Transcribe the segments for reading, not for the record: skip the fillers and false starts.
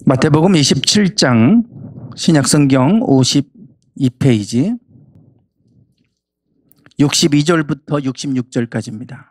마태복음 27장 신약성경 52페이지 62절부터 66절까지입니다.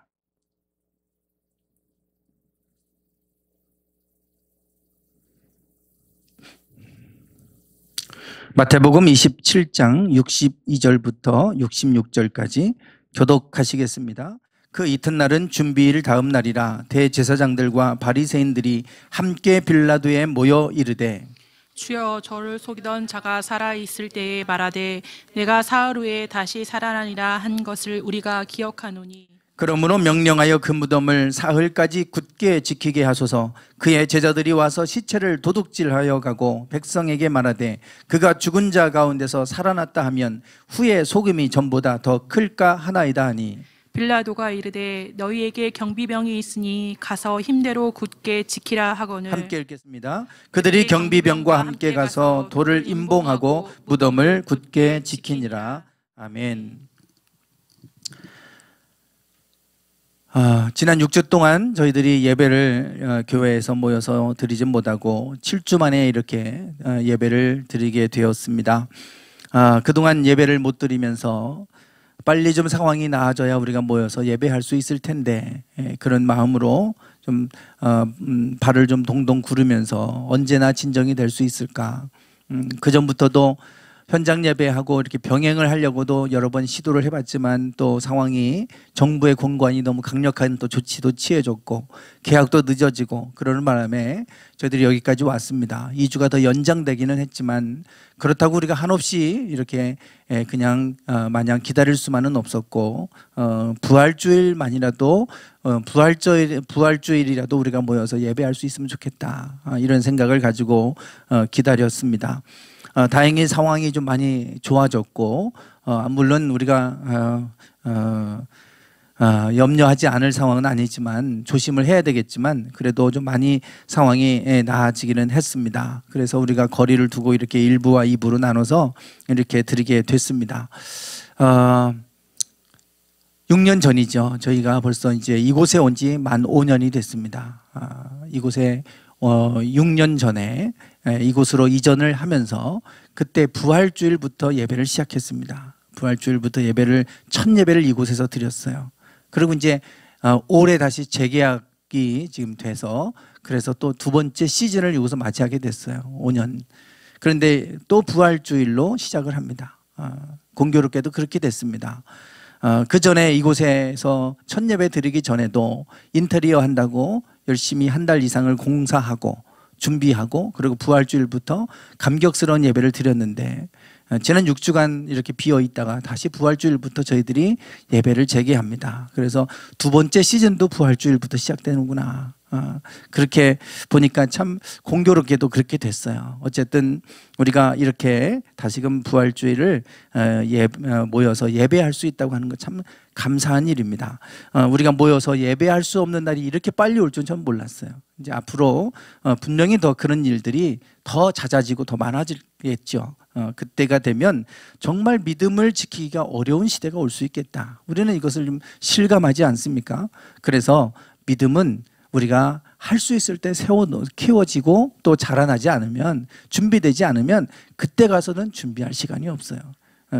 마태복음 27장 62절부터 66절까지 교독하시겠습니다. 그 이튿날은 준비일 다음 날이라 대제사장들과 바리새인들이 함께 빌라도에 모여 이르되 주여, 저를 속이던 자가 살아있을 때에 말하되 내가 사흘 후에 다시 살아나리라 한 것을 우리가 기억하노니, 그러므로 명령하여 그 무덤을 사흘까지 굳게 지키게 하소서. 그의 제자들이 와서 시체를 도둑질하여 가고 백성에게 말하되 그가 죽은 자 가운데서 살아났다 하면 후에 속임이 전보다 더 클까 하나이다 하니, 빌라도가 이르되 너희에게 경비병이 있으니 가서 힘대로 굳게 지키라 하거늘. 함께 읽겠습니다. 그들이 경비병과 함께 가서 돌을 임봉하고 무덤을 굳게 지키니라. 아멘. 지난 6주 동안 저희들이 예배를 교회에서 모여서 드리지 못하고 7주 만에 이렇게 예배를 드리게 되었습니다. 그동안 예배를 못 드리면서 빨리 좀 상황이 나아져야 우리가 모여서 예배할 수 있을 텐데, 그런 마음으로 좀 발을 좀 동동 구르면서 언제나 진정이 될 수 있을까. 그 전부터도 현장 예배하고 이렇게 병행을 하려고도 여러 번 시도를 해봤지만 또 상황이 정부의 권고안이 너무 강력한 또 조치도 취해졌고 계약도 늦어지고 그러는 바람에 저희들이 여기까지 왔습니다. 2주가 더 연장되기는 했지만 그렇다고 우리가 한없이 이렇게 그냥 마냥 기다릴 수만은 없었고, 부활주일만이라도 부활주일이라도 우리가 모여서 예배할 수 있으면 좋겠다, 이런 생각을 가지고 기다렸습니다. 다행히 상황이 좀 많이 좋아졌고, 물론 우리가 염려하지 않을 상황은 아니지만 조심을 해야 되겠지만 그래도 좀 많이 상황이 나아지기는 했습니다. 그래서 우리가 거리를 두고 이렇게 1부와 2부로 나눠서 이렇게 드리게 됐습니다. 6년 전이죠. 저희가 벌써 이제 이곳에 온 지 만 5년이 됐습니다. 이곳에 6년 전에 이곳으로 이전을 하면서 그때 부활주일부터 예배를 시작했습니다. 부활주일부터 첫 예배를 이곳에서 드렸어요. 그리고 이제 올해 다시 재계약이 지금 돼서 그래서 또 두 번째 시즌을 이곳에서 맞이하게 됐어요. 5년. 그런데 또 부활주일로 시작을 합니다. 공교롭게도 그렇게 됐습니다. 그 전에 이곳에서 첫 예배 드리기 전에도 인테리어 한다고 열심히 한 달 이상을 공사하고 준비하고 그리고 부활주일부터 감격스러운 예배를 드렸는데, 지난 6주간 이렇게 비어 있다가 다시 부활주일부터 저희들이 예배를 재개합니다. 그래서 두 번째 시즌도 부활주일부터 시작되는구나. 그렇게 보니까 참 공교롭게도 그렇게 됐어요. 어쨌든 우리가 이렇게 다시금 부활주일을 모여서 예배할 수 있다고 하는 거 참 감사한 일입니다. 우리가 모여서 예배할 수 없는 날이 이렇게 빨리 올 줄 전 몰랐어요. 이제 앞으로 분명히 더 그런 일들이 더 잦아지고 더 많아지겠죠. 그때가 되면 정말 믿음을 지키기가 어려운 시대가 올 수 있겠다. 우리는 이것을 좀 실감하지 않습니까? 그래서 믿음은 우리가 할 수 있을 때 키워지고 또 자라나지 않으면, 준비되지 않으면 그때 가서는 준비할 시간이 없어요.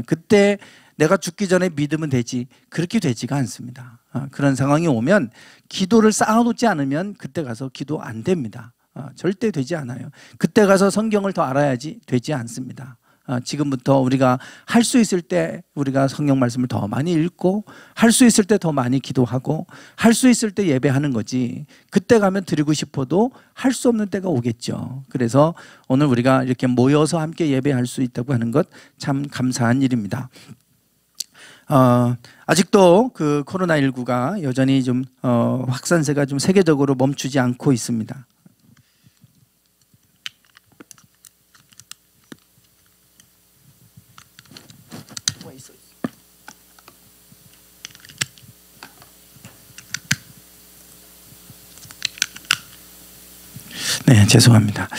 그때 내가 죽기 전에 믿으면 되지, 그렇게 되지가 않습니다. 그런 상황이 오면 기도를 쌓아놓지 않으면 그때 가서 기도 안 됩니다. 절대 되지 않아요. 그때 가서 성경을 더 알아야지 되지 않습니다. 지금부터 우리가 할 수 있을 때 우리가 성경 말씀을 더 많이 읽고 할 수 있을 때 더 많이 기도하고 할 수 있을 때 예배하는 거지, 그때 가면 드리고 싶어도 할 수 없는 때가 오겠죠. 그래서 오늘 우리가 이렇게 모여서 함께 예배할 수 있다고 하는 것 참 감사한 일입니다. 아직도 그 코로나19가 여전히 좀 확산세가 좀 세계적으로 멈추지 않고 있습니다. 네, 죄송합니다.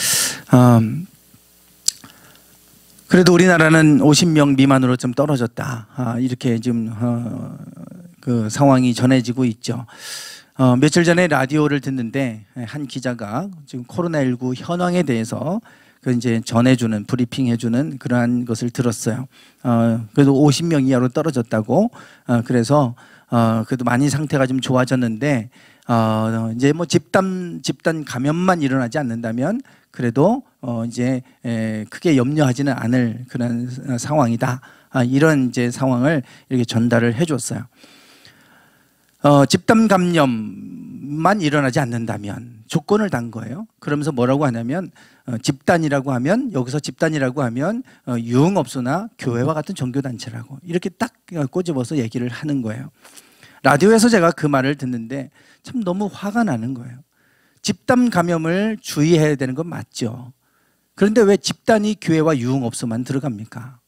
그래도 우리나라는 50명 미만으로 좀 떨어졌다, 이렇게 지금 그 상황이 전해지고 있죠. 며칠 전에 라디오를 듣는데 한 기자가 지금 코로나19 현황에 대해서 그 이제 전해주는 브리핑해주는 그러한 것을 들었어요. 그래도 50명 이하로 떨어졌다고. 그래서 그래도 많이 상태가 좀 좋아졌는데 이제 뭐 집단 감염만 일어나지 않는다면 그래도 이제 크게 염려하지는 않을 그런 상황이다. 이런 이제 상황을 이렇게 전달을 해줬어요. 집단 감염만 일어나지 않는다면 조건을 단 거예요. 그러면서 뭐라고 하냐면 집단이라고 하면 여기서 집단이라고 하면 유흥업소나 교회와 같은 종교단체라고 이렇게 딱 꼬집어서 얘기를 하는 거예요. 라디오에서 제가 그 말을 듣는데 참 너무 화가 나는 거예요. 집단 감염을 주의해야 되는 건 맞죠. 그런데 왜 집단이 교회와 유흥업소만 들어갑니까?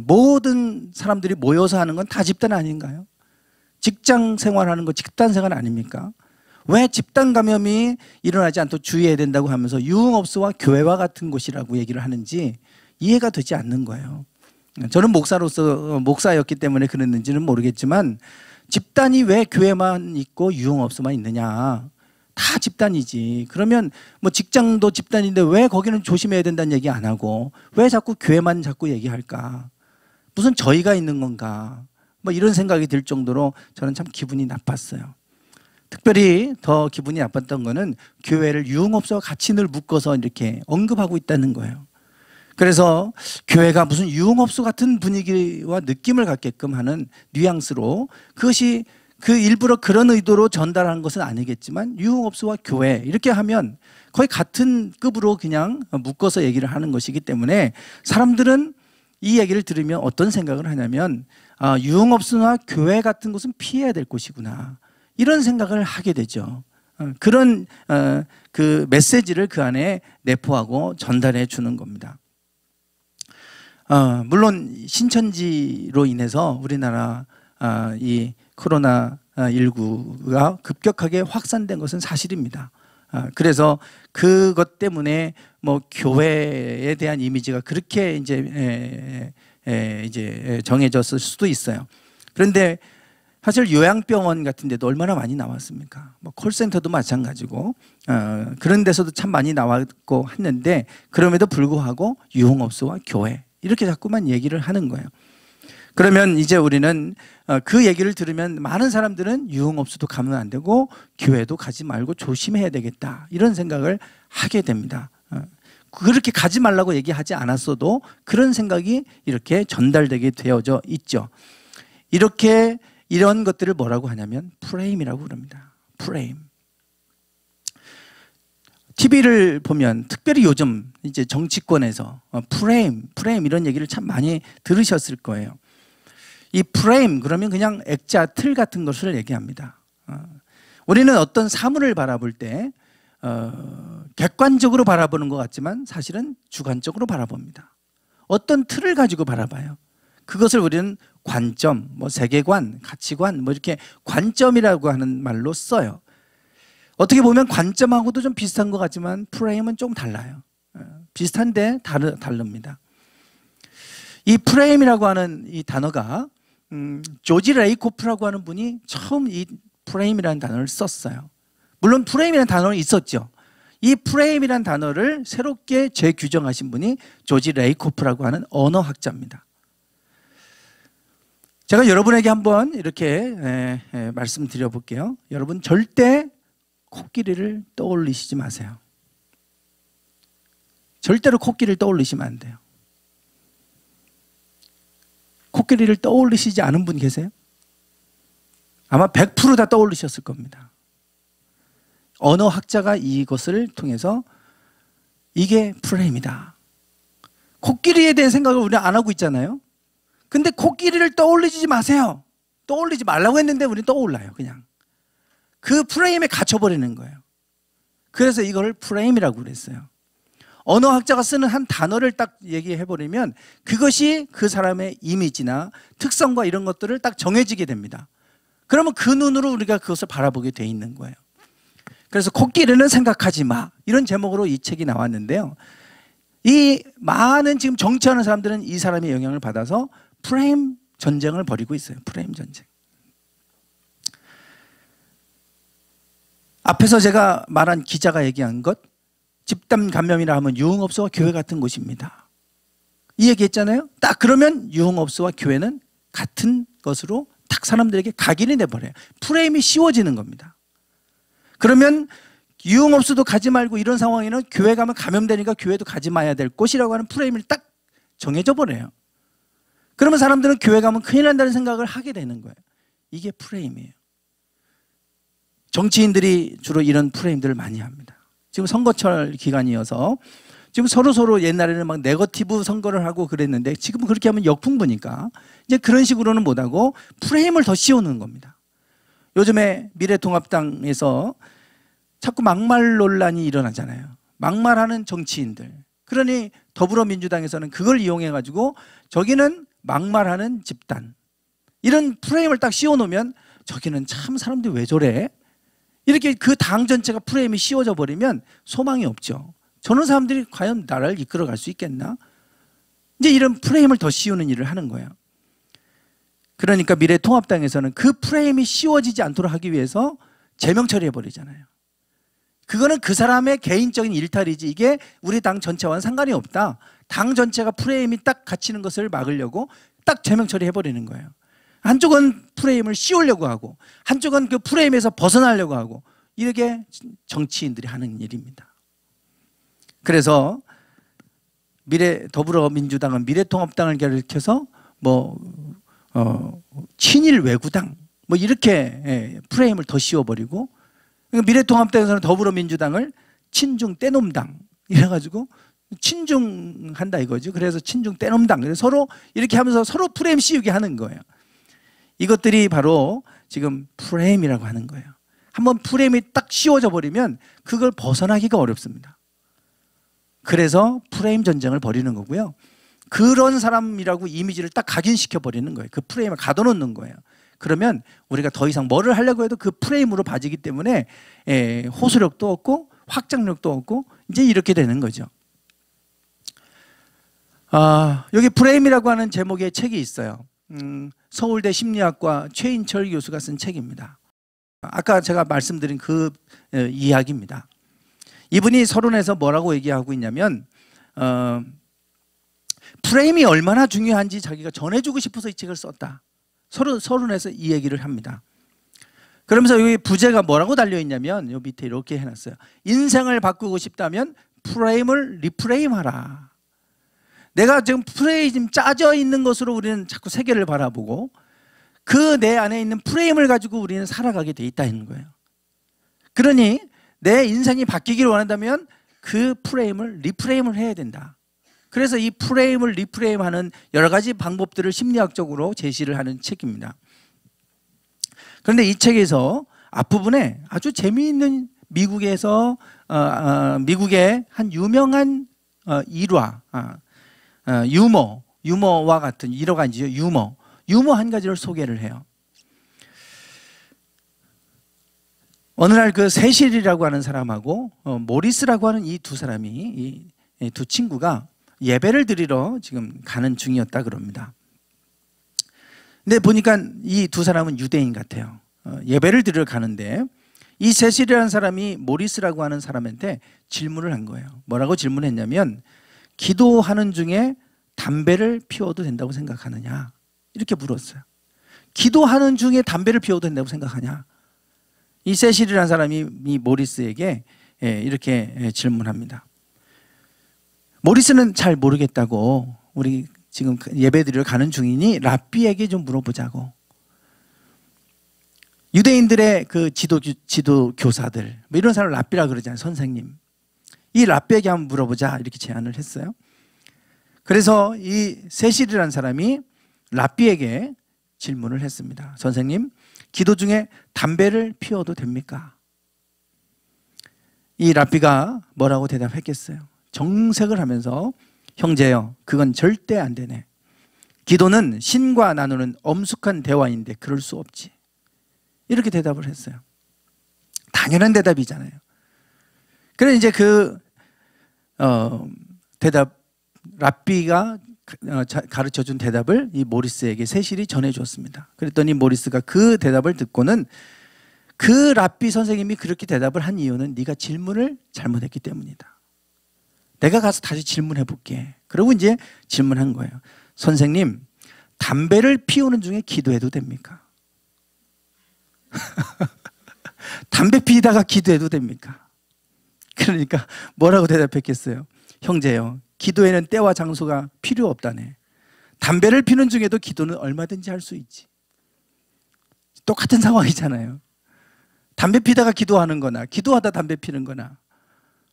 모든 사람들이 모여서 하는 건 다 집단 아닌가요? 직장 생활하는 거 집단 생활 아닙니까? 왜 집단 감염이 일어나지 않도록 주의해야 된다고 하면서 유흥업소와 교회와 같은 곳이라고 얘기를 하는지 이해가 되지 않는 거예요. 저는 목사였기 때문에 그랬는지는 모르겠지만 집단이 왜 교회만 있고 유흥업소만 있느냐. 다 집단이지. 그러면 뭐 직장도 집단인데 왜 거기는 조심해야 된다는 얘기 안 하고 왜 자꾸 교회만 자꾸 얘기할까? 무슨 저희가 있는 건가? 뭐 이런 생각이 들 정도로 저는 참 기분이 나빴어요. 특별히 더 기분이 나빴던 거는 교회를 유흥업소와 같이 늘 묶어서 이렇게 언급하고 있다는 거예요. 그래서 교회가 무슨 유흥업소 같은 분위기와 느낌을 갖게끔 하는 뉘앙스로 그것이 그 일부러 그런 의도로 전달하는 것은 아니겠지만 유흥업소와 교회 이렇게 하면 거의 같은 급으로 그냥 묶어서 얘기를 하는 것이기 때문에 사람들은 이 얘기를 들으면 어떤 생각을 하냐면 유흥업소나 교회 같은 곳은 피해야 될 곳이구나 이런 생각을 하게 되죠. 그런 그 메시지를 그 안에 내포하고 전달해 주는 겁니다. 물론 신천지로 인해서 우리나라 이 코로나19가 급격하게 확산된 것은 사실입니다. 그래서 그것 때문에 뭐 교회에 대한 이미지가 그렇게 이제 정해졌을 수도 있어요. 그런데 사실 요양병원 같은 데도 얼마나 많이 나왔습니까? 뭐 콜센터도 마찬가지고 그런 데서도 참 많이 나왔고 했는데 그럼에도 불구하고 유흥업소와 교회 이렇게 자꾸만 얘기를 하는 거예요. 그러면 이제 우리는 그 얘기를 들으면 많은 사람들은 유흥업소도 가면 안 되고 교회도 가지 말고 조심해야 되겠다 이런 생각을 하게 됩니다. 그렇게 가지 말라고 얘기하지 않았어도 그런 생각이 이렇게 전달되게 되어져 있죠. 이렇게 이런 것들을 뭐라고 하냐면 프레임이라고 그럽니다. 프레임. TV를 보면 특별히 요즘 이제 정치권에서 프레임 이런 얘기를 참 많이 들으셨을 거예요. 이 프레임 그러면 그냥 액자 틀 같은 것을 얘기합니다. 우리는 어떤 사물을 바라볼 때 객관적으로 바라보는 것 같지만 사실은 주관적으로 바라봅니다. 어떤 틀을 가지고 바라봐요. 그것을 우리는 관점, 뭐 세계관, 가치관, 뭐 이렇게 관점이라고 하는 말로 써요. 어떻게 보면 관점하고도 좀 비슷한 것 같지만 프레임은 좀 달라요. 비슷한데 다릅니다. 이 프레임이라고 하는 이 단어가 조지 레이코프라고 하는 분이 처음 이 프레임이라는 단어를 썼어요. 물론 프레임이라는 단어는 있었죠. 이 프레임이라는 단어를 새롭게 재규정하신 분이 조지 레이코프라고 하는 언어학자입니다. 제가 여러분에게 한번 이렇게 말씀드려 볼게요. 여러분 절대 코끼리를 떠올리시지 마세요. 절대로 코끼리를 떠올리시면 안 돼요. 코끼리를 떠올리시지 않은 분 계세요? 아마 100% 다 떠올리셨을 겁니다. 언어학자가 이것을 통해서 이게 프레임이다. 코끼리에 대한 생각을 우리는 안 하고 있잖아요. 근데 코끼리를 떠올리지 마세요. 떠올리지 말라고 했는데 우리는 떠올라요. 그냥 그 프레임에 갇혀버리는 거예요. 그래서 이걸 프레임이라고 그랬어요. 언어학자가 쓰는 한 단어를 딱 얘기해버리면 그것이 그 사람의 이미지나 특성과 이런 것들을 딱 정해지게 됩니다. 그러면 그 눈으로 우리가 그것을 바라보게 돼 있는 거예요. 그래서 코끼리는 생각하지 마 이런 제목으로 이 책이 나왔는데요. 이 많은 지금 정치하는 사람들은 이 사람의 영향을 받아서 프레임 전쟁을 벌이고 있어요. 프레임 전쟁. 앞에서 제가 말한 기자가 얘기한 것, 집단 감염이라 하면 유흥업소와 교회 같은 곳입니다. 이 얘기했잖아요. 딱 그러면 유흥업소와 교회는 같은 것으로 딱 사람들에게 각인이 돼버려요. 프레임이 씌워지는 겁니다. 그러면 유흥업소도 가지 말고 이런 상황에는 교회 가면 감염되니까 교회도 가지 마야 될 곳이라고 하는 프레임을 딱 정해져 버려요. 그러면 사람들은 교회 가면 큰일 난다는 생각을 하게 되는 거예요. 이게 프레임이에요. 정치인들이 주로 이런 프레임들을 많이 합니다. 지금 선거철 기간이어서 지금 서로 옛날에는 막 네거티브 선거를 하고 그랬는데 지금은 그렇게 하면 역풍부니까 이제 그런 식으로는 못하고 프레임을 더 씌우는 겁니다. 요즘에 미래통합당에서 자꾸 막말 논란이 일어나잖아요. 막말하는 정치인들. 그러니 더불어민주당에서는 그걸 이용해가지고 저기는 막말하는 집단. 이런 프레임을 딱 씌워놓으면 저기는 참 사람들이 왜 저래? 이렇게 그 당 전체가 프레임이 씌워져 버리면 소망이 없죠. 저런 사람들이 과연 나라를 이끌어갈 수 있겠나? 이제 이런 프레임을 더 씌우는 일을 하는 거예요. 그러니까 미래통합당에서는 그 프레임이 씌워지지 않도록 하기 위해서 제명 처리해버리잖아요. 그거는 그 사람의 개인적인 일탈이지 이게 우리 당 전체와는 상관이 없다. 당 전체가 프레임이 딱 갇히는 것을 막으려고 딱 제명 처리해버리는 거예요. 한쪽은 프레임을 씌우려고 하고 한쪽은 그 프레임에서 벗어나려고 하고 이렇게 정치인들이 하는 일입니다. 그래서 더불어민주당은 미래통합당을 가리켜서 친일 외구당 이렇게 프레임을 더 씌워버리고 미래통합당에서는 더불어민주당을 친중 떼놈당 이래가지고 친중한다 이거죠. 그래서 친중 떼놈당. 그래서 서로 이렇게 하면서 서로 프레임 씌우게 하는 거예요. 이것들이 바로 지금 프레임이라고 하는 거예요. 한번 프레임이 딱 씌워져 버리면 그걸 벗어나기가 어렵습니다. 그래서 프레임 전쟁을 벌이는 거고요. 그런 사람이라고 이미지를 딱 각인시켜 버리는 거예요. 그 프레임을 가둬놓는 거예요. 그러면 우리가 더 이상 뭐를 하려고 해도 그 프레임으로 봐지기 때문에 호소력도 없고 확장력도 없고 이제 이렇게 되는 거죠. 여기 프레임이라고 하는 제목의 책이 있어요. 서울대 심리학과 최인철 교수가 쓴 책입니다. 아까 제가 말씀드린 그 이야기입니다. 이분이 서론에서 뭐라고 얘기하고 있냐면 프레임이 얼마나 중요한지 자기가 전해주고 싶어서 이 책을 썼다. 서론에서 이 얘기를 합니다. 그러면서 여기 부제가 뭐라고 달려있냐면 요 밑에 이렇게 해놨어요. 인생을 바꾸고 싶다면 프레임을 리프레임하라. 내가 지금 프레임 짜져 있는 것으로 우리는 자꾸 세계를 바라보고 그 내 안에 있는 프레임을 가지고 우리는 살아가게 돼 있다는 거예요. 그러니 내 인생이 바뀌기를 원한다면 그 프레임을 리프레임을 해야 된다. 그래서 이 프레임을 리프레임하는 여러 가지 방법들을 심리학적으로 제시를 하는 책입니다. 그런데 이 책에서 앞부분에 아주 재미있는 미국의 한 유명한 일화, 유머와 같은 여러 가지죠. 유머 한 가지를 소개를 해요. 어느 날 그 세실이라고 하는 사람하고 모리스라고 하는 이 두 사람이 이 두 친구가 예배를 드리러 지금 가는 중이었다 그럽니다. 근데 보니까 이 두 사람은 유대인 같아요. 예배를 드리러 가는데 이 세실이라는 사람이 모리스라고 하는 사람한테 질문을 한 거예요. 뭐라고 질문했냐면 기도하는 중에 담배를 피워도 된다고 생각하느냐 이렇게 물었어요. 기도하는 중에 담배를 피워도 된다고 생각하냐. 이 세실이라는 사람이 이 모리스에게 이렇게 질문합니다. 모리스는 잘 모르겠다고 우리 지금 예배드리러 가는 중이니 랍비에게 좀 물어보자고. 유대인들의 그 지도 교사들 이런 사람을 랍비라 그러잖아요. 선생님. 이 랍비에게 한번 물어보자 이렇게 제안을 했어요. 그래서 이 세실이라는 사람이 랍비에게 질문을 했습니다. 선생님, 기도 중에 담배를 피워도 됩니까? 이 랍비가 뭐라고 대답했겠어요? 정색을 하면서 형제여, 그건 절대 안 되네. 기도는 신과 나누는 엄숙한 대화인데 그럴 수 없지. 이렇게 대답을 했어요. 당연한 대답이잖아요. 그래서 이제 그 대답 랍비가 가르쳐준 대답을 이 모리스에게 세실이 전해줬습니다. 그랬더니 모리스가 그 대답을 듣고는 그 랍비 선생님이 그렇게 대답을 한 이유는 네가 질문을 잘못했기 때문이다. 내가 가서 다시 질문해 볼게. 그러고 이제 질문한 거예요. 선생님, 담배를 피우는 중에 기도해도 됩니까? 담배 피다가 기도해도 됩니까? 그러니까 뭐라고 대답했겠어요? 형제요, 기도에는 때와 장소가 필요 없다네. 담배를 피는 중에도 기도는 얼마든지 할 수 있지. 똑같은 상황이잖아요. 담배 피다가 기도하는 거나 기도하다 담배 피는 거나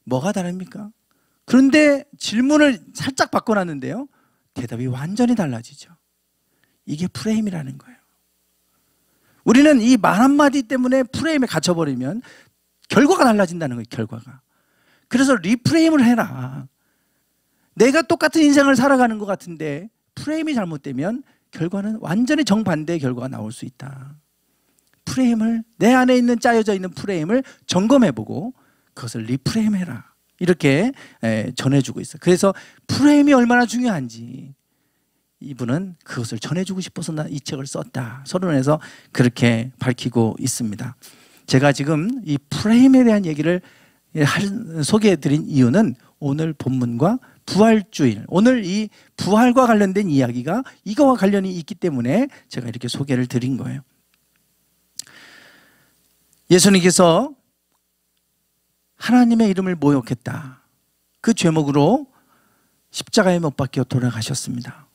뭐가 다릅니까? 그런데 질문을 살짝 바꿔놨는데요, 대답이 완전히 달라지죠. 이게 프레임이라는 거예요. 우리는 이 말 한마디 때문에 프레임에 갇혀버리면 결과가 달라진다는 거예요. 결과가. 그래서 리프레임을 해라. 내가 똑같은 인생을 살아가는 것 같은데 프레임이 잘못되면 결과는 완전히 정반대의 결과가 나올 수 있다. 프레임을, 내 안에 있는 짜여져 있는 프레임을 점검해보고 그것을 리프레임해라, 이렇게 전해주고 있어요. 그래서 프레임이 얼마나 중요한지 이분은 그것을 전해주고 싶어서 나 이 책을 썼다, 서론에서 그렇게 밝히고 있습니다. 제가 지금 이 프레임에 대한 얘기를 소개해드린 이유는 오늘 본문과 부활주일, 오늘 이 부활과 관련된 이야기가 이거와 관련이 있기 때문에 제가 이렇게 소개를 드린 거예요. 예수님께서 하나님의 이름을 모욕했다, 그 죄목으로 십자가에 못 박혀 돌아가셨습니다.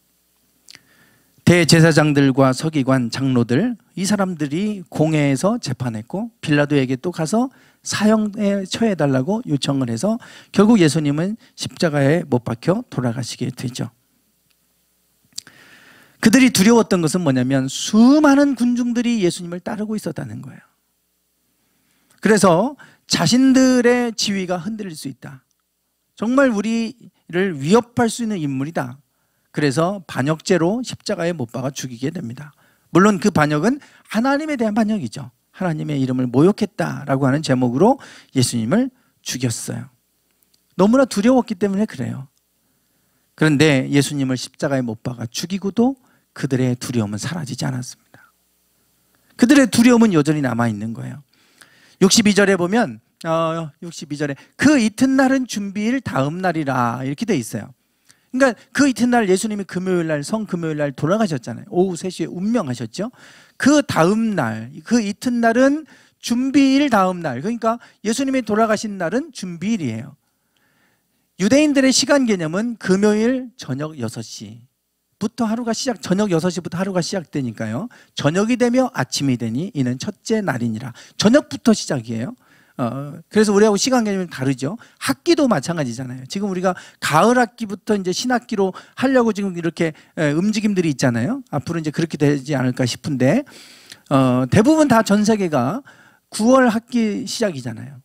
대제사장들과 서기관, 장로들, 이 사람들이 공회에서 재판했고 빌라도에게 또 가서 사형에 처해달라고 요청을 해서 결국 예수님은 십자가에 못 박혀 돌아가시게 되죠. 그들이 두려웠던 것은 뭐냐면 수많은 군중들이 예수님을 따르고 있었다는 거예요. 그래서 자신들의 지위가 흔들릴 수 있다, 정말 우리를 위협할 수 있는 인물이다, 그래서 반역죄로 십자가에 못 박아 죽이게 됩니다. 물론 그 반역은 하나님에 대한 반역이죠. 하나님의 이름을 모욕했다라고 하는 제목으로 예수님을 죽였어요. 너무나 두려웠기 때문에 그래요. 그런데 예수님을 십자가에 못 박아 죽이고도 그들의 두려움은 사라지지 않았습니다. 그들의 두려움은 여전히 남아있는 거예요. 62절에 보면 62절에 그 이튿날은 준비일 다음 날이라 이렇게 돼 있어요. 그러니까 그 이튿날 예수님이 금요일날, 성금요일날 돌아가셨잖아요. 오후 3시에 운명하셨죠. 그 다음 날, 그 이튿날은 준비일 다음 날, 그러니까 예수님이 돌아가신 날은 준비일이에요. 유대인들의 시간 개념은 금요일 저녁 6시부터 하루가 저녁 6시부터 하루가 시작되니까요. 저녁이 되며 아침이 되니 이는 첫째 날이니라. 저녁부터 시작이에요. 그래서 우리하고 시간 개념이 다르죠. 학기도 마찬가지잖아요. 지금 우리가 가을 학기부터 이제 신학기로 하려고 지금 이렇게 움직임들이 있잖아요. 앞으로 이제 그렇게 되지 않을까 싶은데 대부분 다 전 세계가 9월 학기 시작이잖아요.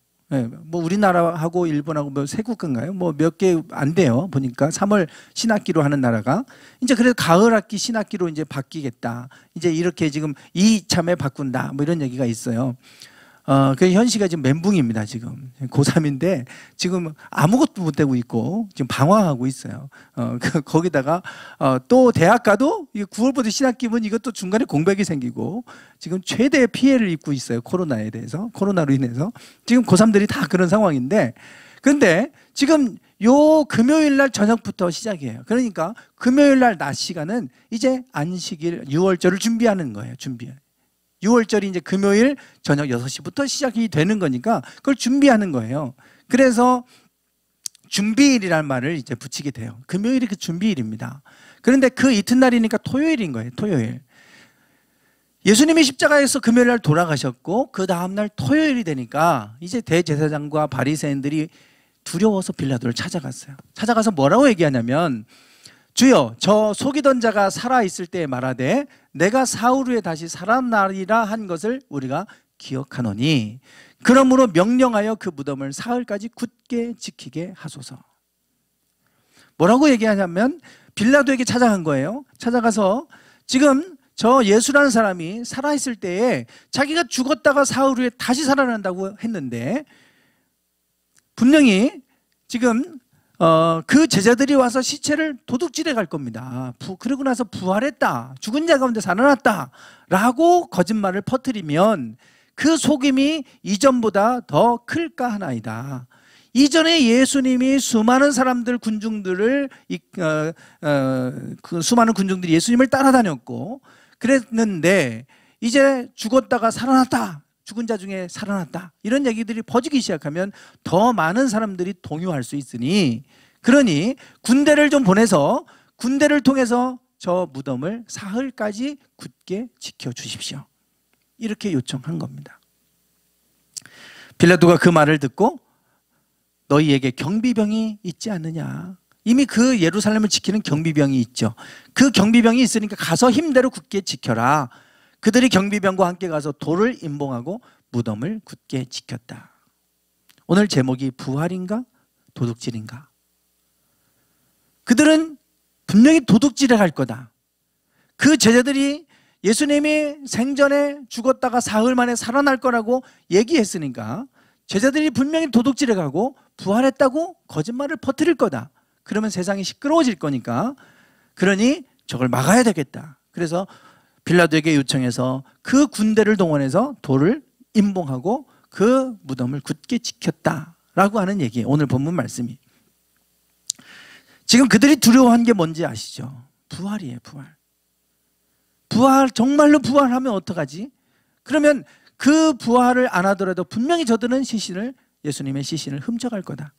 뭐 우리나라하고 일본하고 뭐 세 국가인가요? 뭐 몇 개 안 돼요. 보니까 3월 신학기로 하는 나라가 이제 그래서 가을 학기 신학기로 이제 바뀌겠다. 이제 이렇게 지금 이참에 바꾼다. 뭐 이런 얘기가 있어요. 그 현시가 지금 멘붕입니다. 지금 고3인데 지금 아무것도 못 되고 있고 지금 방황하고 있어요. 거기다가 또 대학 가도 9월부터 신학기면 이것도 중간에 공백이 생기고 지금 최대의 피해를 입고 있어요. 코로나로 인해서 지금 고3들이 다 그런 상황인데, 근데 지금 요 금요일 날 저녁부터 시작이에요. 그러니까 금요일 날 낮 시간은 이제 안식일 6월절을 준비하는 거예요. 6월절이 이제 금요일 저녁 6시부터 시작이 되는 거니까 그걸 준비하는 거예요. 그래서 준비일이라는 말을 이제 붙이게 돼요. 금요일이 그 준비일입니다. 그런데 그 이튿날이니까 토요일인 거예요. 토요일. 예수님이 십자가에서 금요일 날 돌아가셨고 그 다음날 토요일이 되니까 이제 대제사장과 바리새인들이 두려워서 빌라도를 찾아갔어요. 찾아가서 뭐라고 얘기하냐면, 주여, 저 속이던 자가 살아있을 때 말하되 내가 사흘 후에 다시 살아나리라 한 것을 우리가 기억하노니 그러므로 명령하여 그 무덤을 사흘까지 굳게 지키게 하소서. 뭐라고 얘기하냐면 빌라도에게 찾아간 거예요. 찾아가서 지금 저 예수라는 사람이 살아있을 때에 자기가 죽었다가 사흘 후에 다시 살아난다고 했는데 분명히 지금 그 제자들이 와서 시체를 도둑질해 갈 겁니다. 그러고 나서 부활했다, 죽은 자 가운데 살아났다 라고 거짓말을 퍼뜨리면 그 속임이 이전보다 더 클까 하나이다. 이전에 예수님이 수많은 사람들 군중들을 그 수많은 군중들이 예수님을 따라다녔고 그랬는데 이제 죽었다가 살아났다, 죽은 자 중에 살아났다, 이런 얘기들이 퍼지기 시작하면 더 많은 사람들이 동요할 수 있으니, 그러니 군대를 좀 보내서 군대를 통해서 저 무덤을 사흘까지 굳게 지켜주십시오, 이렇게 요청한 겁니다. 빌라도가 그 말을 듣고 너희에게 경비병이 있지 않느냐, 이미 그 예루살렘을 지키는 경비병이 있죠. 그 경비병이 있으니까 가서 힘대로 굳게 지켜라. 그들이 경비병과 함께 가서 돌을 임봉하고 무덤을 굳게 지켰다. 오늘 제목이 부활인가 도둑질인가? 그들은 분명히 도둑질에 갈 거다. 그 제자들이 예수님이 생전에 죽었다가 사흘 만에 살아날 거라고 얘기했으니까 제자들이 분명히 도둑질에 가고 부활했다고 거짓말을 퍼뜨릴 거다. 그러면 세상이 시끄러워질 거니까, 그러니 저걸 막아야 되겠다. 그래서 빌라도에게 요청해서 그 군대를 동원해서 돌을 임봉하고 그 무덤을 굳게 지켰다라고 하는 얘기예요. 오늘 본문 말씀이. 지금 그들이 두려워한 게 뭔지 아시죠? 부활이에요. 부활, 정말로 부활하면 어떡하지? 그러면 그 부활을 안 하더라도 분명히 저들은 예수님의 시신을 훔쳐갈 거다.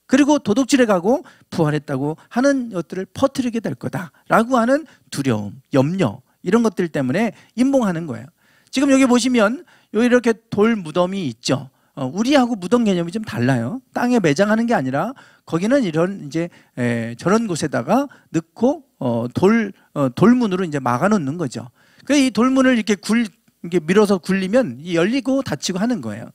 그리고 도둑질에 가고 부활했다고 하는 것들을 퍼뜨리게 될 거다라고 하는 두려움, 염려, 이런 것들 때문에 임봉하는 거예요. 지금 여기 보시면 여기 이렇게 돌 무덤이 있죠. 우리하고 무덤 개념이 좀 달라요. 땅에 매장하는 게 아니라 거기는 이런 이제 저런 곳에다가 넣고 돌문으로 이제 막아놓는 거죠. 그래서 이 돌문을 이렇게 밀어서 굴리면 열리고 닫히고 하는 거예요.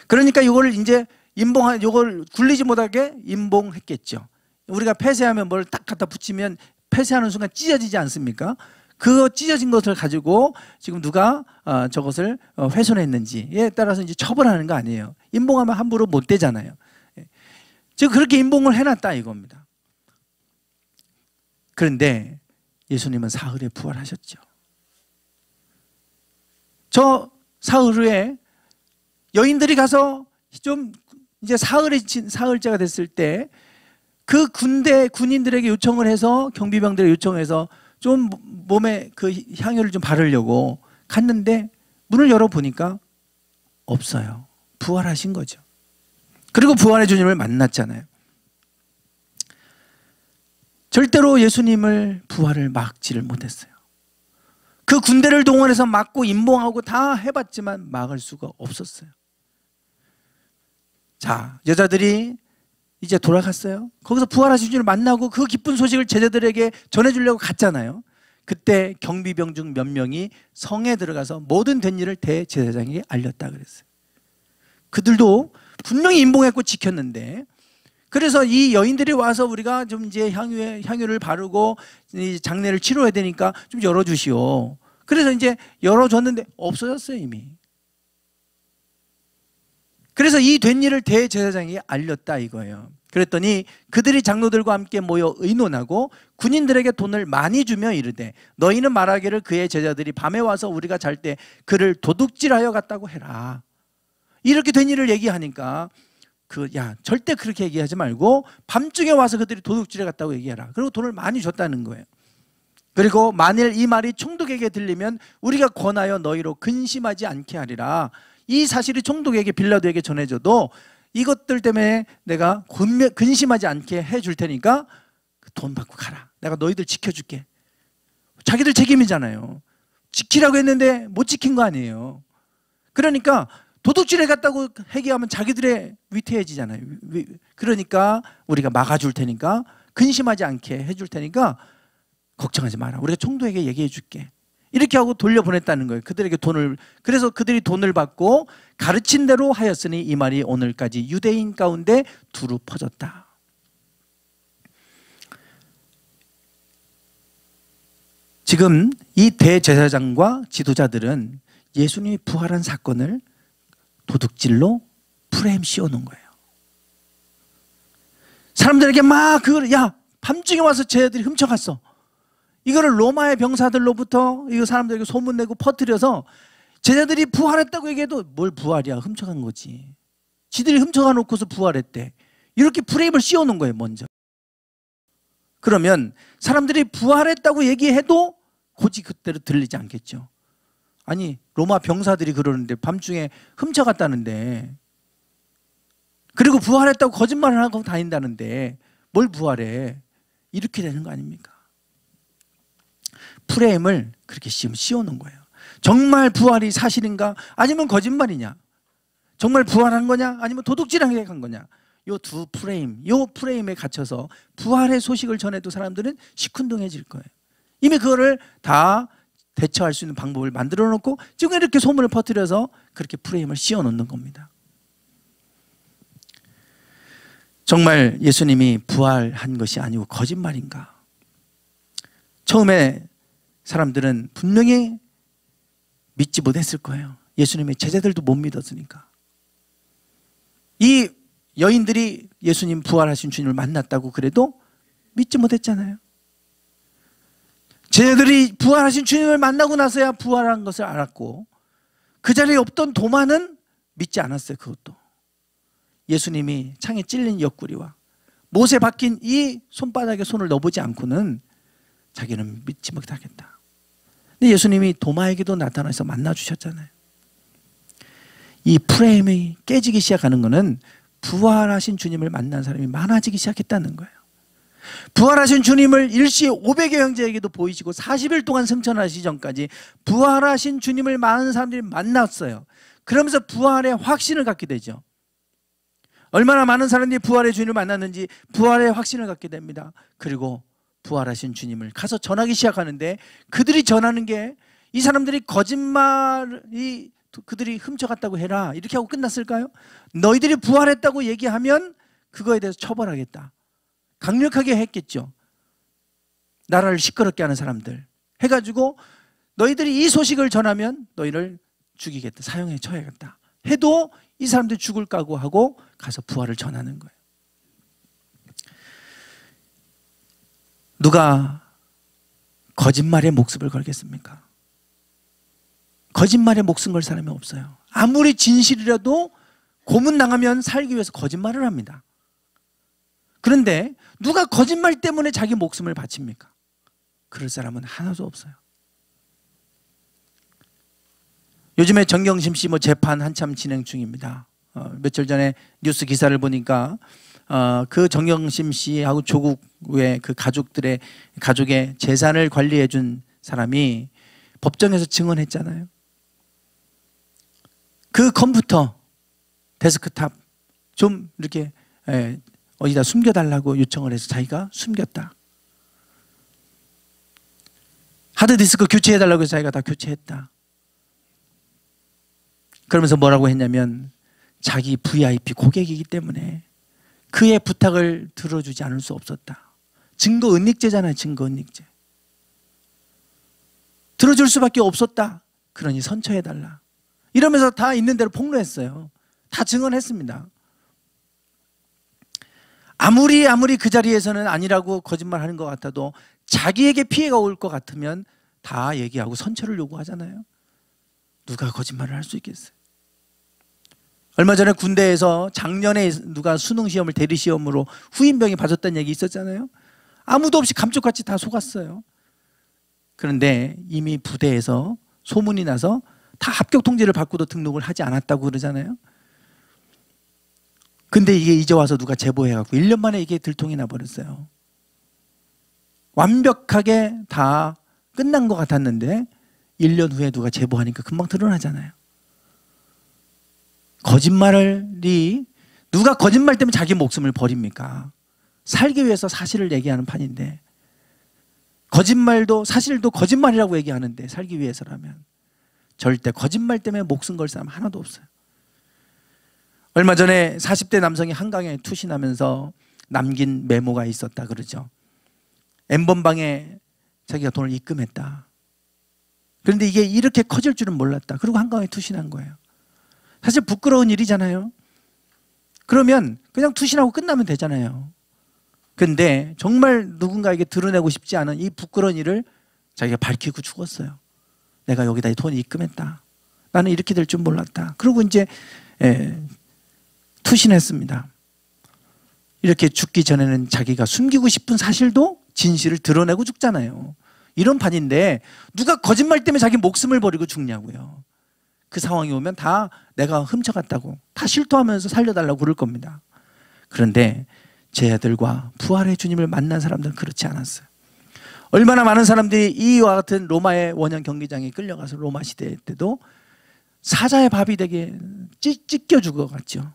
그러니까 이걸 이제 이걸 굴리지 못하게 임봉했겠죠. 우리가 폐쇄하면 뭘 딱 갖다 붙이면 폐쇄하는 순간 찢어지지 않습니까? 그 찢어진 것을 가지고 지금 누가 저것을 훼손했는지에 따라서 이제 처벌하는 거 아니에요. 임봉하면 함부로 못 되잖아요. 지금 그렇게 임봉을 해놨다 이겁니다. 그런데 예수님은 사흘에 부활하셨죠. 저 사흘 후에 여인들이 가서 좀 이제 사흘째가 됐을 때 그 군인들에게 요청을 해서, 경비병들에게 요청해서 좀 몸에 그 향유를 좀 바르려고 갔는데 문을 열어보니까 없어요. 부활하신 거죠. 그리고 부활의 주님을 만났잖아요. 절대로 예수님을 부활을 막지를 못했어요. 그 군대를 동원해서 막고 임봉하고 다 해봤지만 막을 수가 없었어요. 자, 여자들이 이제 돌아갔어요. 거기서 부활하신 주님을 만나고 그 기쁜 소식을 제자들에게 전해주려고 갔잖아요. 그때 경비병 중 몇 명이 성에 들어가서 모든 된 일을 대제사장에게 알렸다 그랬어요. 그들도 분명히 임봉했고 지켰는데, 그래서 이 여인들이 와서 우리가 좀 이제 향유를 바르고 이 장례를 치러야 되니까 좀 열어주시오. 그래서 이제 열어줬는데 없어졌어요, 이미. 그래서 이 된 일을 대제사장에게 알렸다 이거예요. 그랬더니 그들이 장로들과 함께 모여 의논하고 군인들에게 돈을 많이 주며 이르되 너희는 말하기를 그의 제자들이 밤에 와서 우리가 잘 때 그를 도둑질하여 갔다고 해라. 이렇게 된 일을 얘기하니까 절대 그렇게 얘기하지 말고 밤중에 와서 그들이 도둑질해 갔다고 얘기해라. 그리고 돈을 많이 줬다는 거예요. 그리고 만일 이 말이 총독에게 들리면 우리가 권하여 너희로 근심하지 않게 하리라. 이 사실이 총독에게, 빌라도에게 전해져도 이것들 때문에 내가 근심하지 않게 해줄 테니까 돈 받고 가라. 내가 너희들 지켜줄게. 자기들 책임이잖아요. 지키라고 했는데 못 지킨 거 아니에요. 그러니까 도둑질해 갔다고 얘기하면 자기들의 위태해지잖아요. 그러니까 우리가 막아줄 테니까, 근심하지 않게 해줄 테니까 걱정하지 마라. 우리가 총독에게 얘기해 줄게. 이렇게 하고 돌려보냈다는 거예요. 그들에게 돈을. 그래서 그들이 돈을 받고 가르친 대로 하였으니 이 말이 오늘까지 유대인 가운데 두루 퍼졌다. 지금 이 대제사장과 지도자들은 예수님이 부활한 사건을 도둑질로 프레임 씌워놓은 거예요. 사람들에게 막 밤중에 와서 쟤들이 훔쳐갔어. 이거를 로마의 병사들로부터 이거 사람들에게 소문내고 퍼뜨려서 제자들이 부활했다고 얘기해도 뭘 부활이야, 훔쳐간 거지. 지들이 훔쳐가 놓고서 부활했대. 이렇게 프레임을 씌워놓은 거예요, 먼저. 그러면 사람들이 부활했다고 얘기해도 고지 그대로 들리지 않겠죠. 아니, 로마 병사들이 그러는데 밤중에 훔쳐갔다는데, 그리고 부활했다고 거짓말을 하고 다닌다는데 뭘 부활해. 이렇게 되는 거 아닙니까? 프레임을 그렇게 씌워놓은 거예요. 정말 부활이 사실인가? 아니면 거짓말이냐? 정말 부활한 거냐? 아니면 도둑질한 거냐? 요 두 프레임, 요 프레임에 갇혀서 부활의 소식을 전해도 사람들은 시큰둥해질 거예요. 이미 그거를 다 대처할 수 있는 방법을 만들어 놓고 지금 이렇게 소문을 퍼뜨려서 그렇게 프레임을 씌워 놓는 겁니다. 정말 예수님이 부활한 것이 아니고 거짓말인가? 처음에 사람들은 분명히 믿지 못했을 거예요. 예수님의 제자들도 못 믿었으니까. 이 여인들이 예수님 부활하신 주님을 만났다고 그래도 믿지 못했잖아요. 제자들이 부활하신 주님을 만나고 나서야 부활한 것을 알았고, 그 자리에 없던 도마는 믿지 않았어요. 그것도 예수님이 창에 찔린 옆구리와 못에 박힌 이 손바닥에 손을 넣어보지 않고는 자기는 믿지 못하겠다. 근데 예수님이 도마에게도 나타나서 만나주셨잖아요. 이 프레임이 깨지기 시작하는 것은 부활하신 주님을 만난 사람이 많아지기 시작했다는 거예요. 부활하신 주님을 일시 500여 형제에게도 보이시고 40일 동안 승천하시기 전까지 부활하신 주님을 많은 사람들이 만났어요. 그러면서 부활의 확신을 갖게 되죠. 얼마나 많은 사람들이 부활의 주님을 만났는지 부활의 확신을 갖게 됩니다. 그리고 부활하신 주님을 가서 전하기 시작하는데, 그들이 전하는 게 이 사람들이 거짓말이 그들이 훔쳐갔다고 해라 이렇게 하고 끝났을까요? 너희들이 부활했다고 얘기하면 그거에 대해서 처벌하겠다. 강력하게 했겠죠. 나라를 시끄럽게 하는 사람들 해가지고 너희들이 이 소식을 전하면 너희를 죽이겠다, 사형에 처해야겠다 해도 이 사람들이 죽을 각오하고 가서 부활을 전하는 거예요. 누가 거짓말에 목숨을 걸겠습니까? 거짓말에 목숨 걸 사람이 없어요. 아무리 진실이라도 고문당하면 살기 위해서 거짓말을 합니다. 그런데 누가 거짓말 때문에 자기 목숨을 바칩니까? 그럴 사람은 하나도 없어요. 요즘에 정경심 씨 재판 한참 진행 중입니다. 며칠 전에 뉴스 기사를 보니까 그 정경심 씨하고 조국의 그 가족의 재산을 관리해 준 사람이 법정에서 증언했잖아요. 그 컴퓨터 데스크탑 좀 이렇게 어디다 숨겨달라고 요청을 해서 자기가 숨겼다. 하드디스크 교체해달라고 해서 자기가 다 교체했다. 그러면서 뭐라고 했냐면 자기 VIP 고객이기 때문에 그의 부탁을 들어주지 않을 수 없었다. 증거은닉죄잖아요. 증거은닉죄. 들어줄 수밖에 없었다. 그러니 선처해달라. 이러면서 다 있는 대로 폭로했어요. 다 증언했습니다. 아무리 그 자리에서는 아니라고 거짓말하는 것 같아도 자기에게 피해가 올 것 같으면 다 얘기하고 선처를 요구하잖아요. 누가 거짓말을 할 수 있겠어요? 얼마 전에 군대에서 작년에 누가 수능시험을 대리시험으로 후임병이 봐줬다는 얘기 있었잖아요. 아무도 없이 감쪽같이 다 속았어요. 그런데 이미 부대에서 소문이 나서 다 합격 통지를 받고도 등록을 하지 않았다고 그러잖아요. 근데 이게 이제 와서 누가 제보해갖고 1년 만에 이게 들통이 나버렸어요. 완벽하게 다 끝난 것 같았는데 1년 후에 누가 제보하니까 금방 드러나잖아요. 거짓말이, 누가 거짓말 때문에 자기 목숨을 버립니까? 살기 위해서 사실을 얘기하는 판인데, 거짓말도 사실도 거짓말이라고 얘기하는데 살기 위해서라면 절대 거짓말 때문에 목숨 걸 사람 하나도 없어요. 얼마 전에 40대 남성이 한강에 투신하면서 남긴 메모가 있었다 그러죠. N번방에 자기가 돈을 입금했다. 그런데 이게 이렇게 커질 줄은 몰랐다. 그리고 한강에 투신한 거예요. 사실 부끄러운 일이잖아요. 그러면 그냥 투신하고 끝나면 되잖아요. 근데 정말 누군가에게 드러내고 싶지 않은 이 부끄러운 일을 자기가 밝히고 죽었어요. 내가 여기다 이 돈 입금했다. 나는 이렇게 될 줄 몰랐다. 그리고 이제 투신했습니다. 이렇게 죽기 전에는 자기가 숨기고 싶은 사실도 진실을 드러내고 죽잖아요. 이런 판인데 누가 거짓말 때문에 자기 목숨을 버리고 죽냐고요. 그 상황이 오면 다 내가 훔쳐갔다고 다 실토하면서 살려달라고 그럴 겁니다. 그런데 제 아들과 부활의 주님을 만난 사람들은 그렇지 않았어요. 얼마나 많은 사람들이 이와 같은 로마의 원형 경기장에 끌려가서 로마 시대 때도 사자의 밥이 되게 찢겨 죽어갔죠.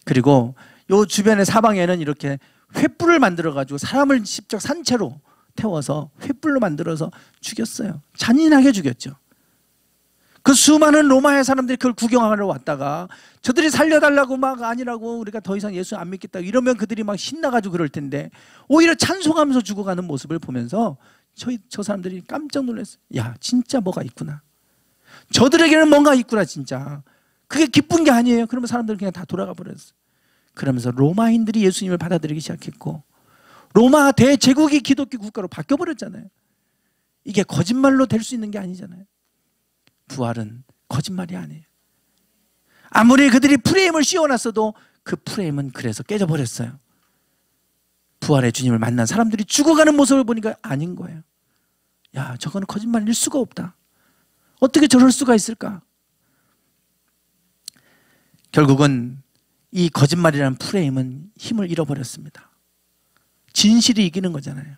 그리고 요 주변의 사방에는 이렇게 횃불을 만들어 가지고 사람을 직접 산채로 태워서 횃불로 만들어서 죽였어요. 잔인하게 죽였죠. 그 수많은 로마의 사람들이 그걸 구경하러 왔다가 저들이 살려달라고 막 아니라고 우리가 더 이상 예수 안 믿겠다 이러면 그들이 막 신나가지고 그럴 텐데 오히려 찬송하면서 죽어가는 모습을 보면서 저 사람들이 깜짝 놀랐어요. 야, 진짜 뭐가 있구나. 저들에게는 뭔가 있구나 진짜. 그게 기쁜 게 아니에요. 그러면 사람들은 그냥 다 돌아가 버렸어요. 그러면서 로마인들이 예수님을 받아들이기 시작했고 로마 대제국이 기독교 국가로 바뀌어버렸잖아요. 이게 거짓말로 될 수 있는 게 아니잖아요. 부활은 거짓말이 아니에요. 아무리 그들이 프레임을 씌워놨어도 그 프레임은 그래서 깨져버렸어요. 부활의 주님을 만난 사람들이 죽어가는 모습을 보니까 아닌 거예요. 야, 저거는 거짓말일 수가 없다. 어떻게 저럴 수가 있을까? 결국은 이 거짓말이라는 프레임은 힘을 잃어버렸습니다. 진실이 이기는 거잖아요.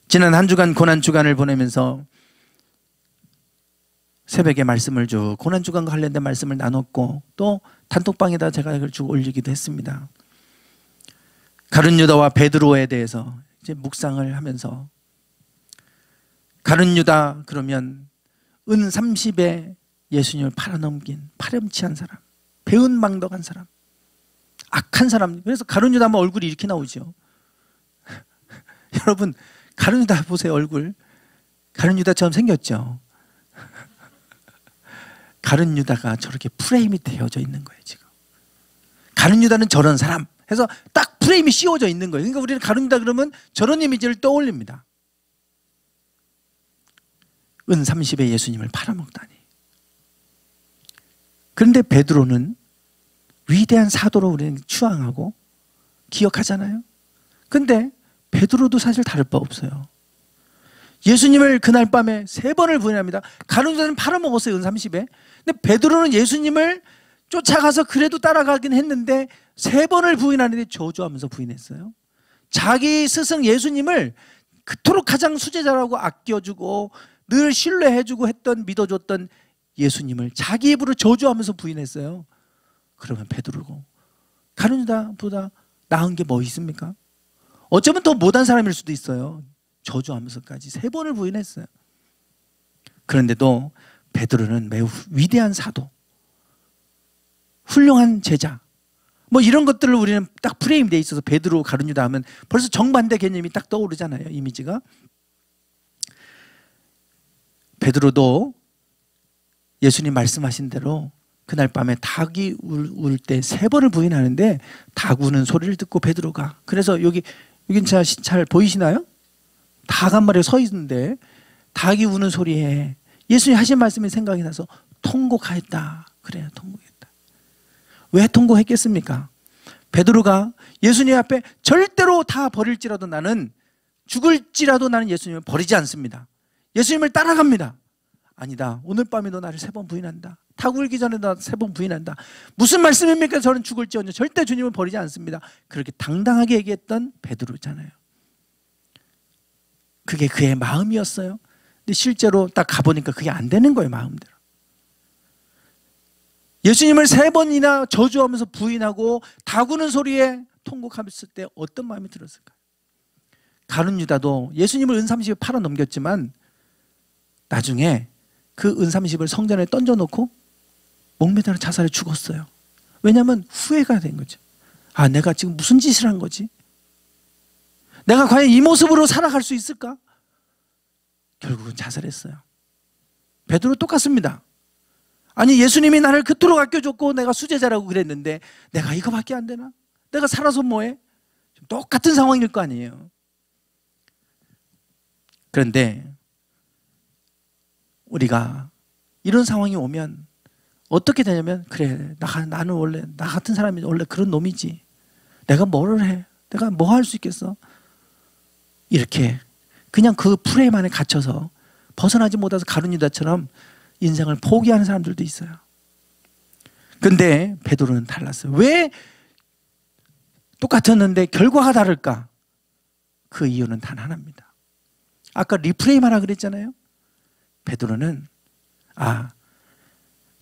지난 한 주간 고난주간을 보내면서 새벽에 말씀을 쭉 고난주간과 관련된 말씀을 나눴고 또 단톡방에다 제가 이걸 쭉 올리기도 했습니다. 가룟 유다와 베드로에 대해서 이제 묵상을 하면서 가룟 유다 그러면 은 30에 예수님을 팔아넘긴 파렴치한 사람, 배은망덕한 사람, 악한 사람. 그래서 가룟 유다 하면 얼굴이 이렇게 나오죠. 여러분 가룟 유다 보세요. 얼굴 가룟 유다처럼 생겼죠. 가룟 유다가 저렇게 프레임이 되어져 있는 거예요. 지금 가룟 유다는 저런 사람 해서 딱 프레임이 씌워져 있는 거예요. 그러니까 우리는 가룟 유다 그러면 저런 이미지를 떠올립니다. 은 30에 예수님을 팔아먹다니. 그런데 베드로는 위대한 사도로 우리는 추앙하고 기억하잖아요. 그런데 베드로도 사실 다를 바 없어요. 예수님을 그날 밤에 3번을 부인합니다. 가룟 유다는 팔아먹었어요. 은 30에. 근데 베드로는 예수님을 쫓아가서 그래도 따라가긴 했는데 3번을 부인하는데 저주하면서 부인했어요. 자기 스승 예수님을 그토록 가장 수제자라고 아껴주고 늘 신뢰해주고 했던 믿어줬던 예수님을 자기 입으로 저주하면서 부인했어요. 그러면 베드로고 가룟 유다보다 나은 게 뭐 있습니까? 어쩌면 더 못한 사람일 수도 있어요. 저주하면서까지 3번을 부인했어요. 그런데도 베드로는 매우 위대한 사도, 훌륭한 제자, 뭐 이런 것들을 우리는 딱 프레임되어 있어서 베드로, 가룟 유다 하면 벌써 정반대 개념이 딱 떠오르잖아요. 이미지가. 베드로도 예수님 말씀하신 대로 그날 밤에 닭이 울 때 3번을 부인하는데 닭 우는 소리를 듣고 베드로가, 그래서 여긴 잘 보이시나요? 닭 한 마리가 서 있는데 닭이 우는 소리에 예수님 하신 말씀이 생각이 나서 통곡하였다. 그래요, 통곡했다. 왜 통곡했겠습니까? 베드로가 예수님 앞에 절대로 다 버릴지라도 나는 죽을지라도 나는 예수님을 버리지 않습니다. 예수님을 따라갑니다. 아니다. 오늘 밤에 너 나를 3번 부인한다. 닭 울기 전에 너 3번 부인한다. 무슨 말씀입니까? 저는 죽을지언정 절대 주님을 버리지 않습니다. 그렇게 당당하게 얘기했던 베드로잖아요. 그게 그의 마음이었어요. 근데 실제로 딱 가보니까 그게 안 되는 거예요. 마음대로. 예수님을 3번이나 저주하면서 부인하고 닭 우는 소리에 통곡했을 때 어떤 마음이 들었을까요? 가룟 유다도 예수님을 은 30에 팔아 넘겼지만 나중에 그 은 30을 성전에 던져놓고 목매달아 자살해 죽었어요. 왜냐하면 후회가 된 거죠. 아, 내가 지금 무슨 짓을 한 거지? 내가 과연 이 모습으로 살아갈 수 있을까? 결국은 자살했어요. 베드로 똑같습니다. 아니, 예수님이 나를 그토록 아껴줬고 내가 수제자라고 그랬는데 내가 이거밖에 안 되나? 내가 살아서 뭐해? 똑같은 상황일 거 아니에요. 그런데 우리가 이런 상황이 오면 어떻게 되냐면, 그래, 나는 원래, 나 같은 사람이 원래 그런 놈이지. 내가 뭐를 해? 내가 뭐 할 수 있겠어? 이렇게 그냥 그 프레임 안에 갇혀서 벗어나지 못해서 가룟유다처럼 인생을 포기하는 사람들도 있어요. 근데 베드로는 달랐어요. 왜 똑같았는데 결과가 다를까? 그 이유는 단 하나입니다. 아까 리프레임 하라 그랬잖아요. 베드로는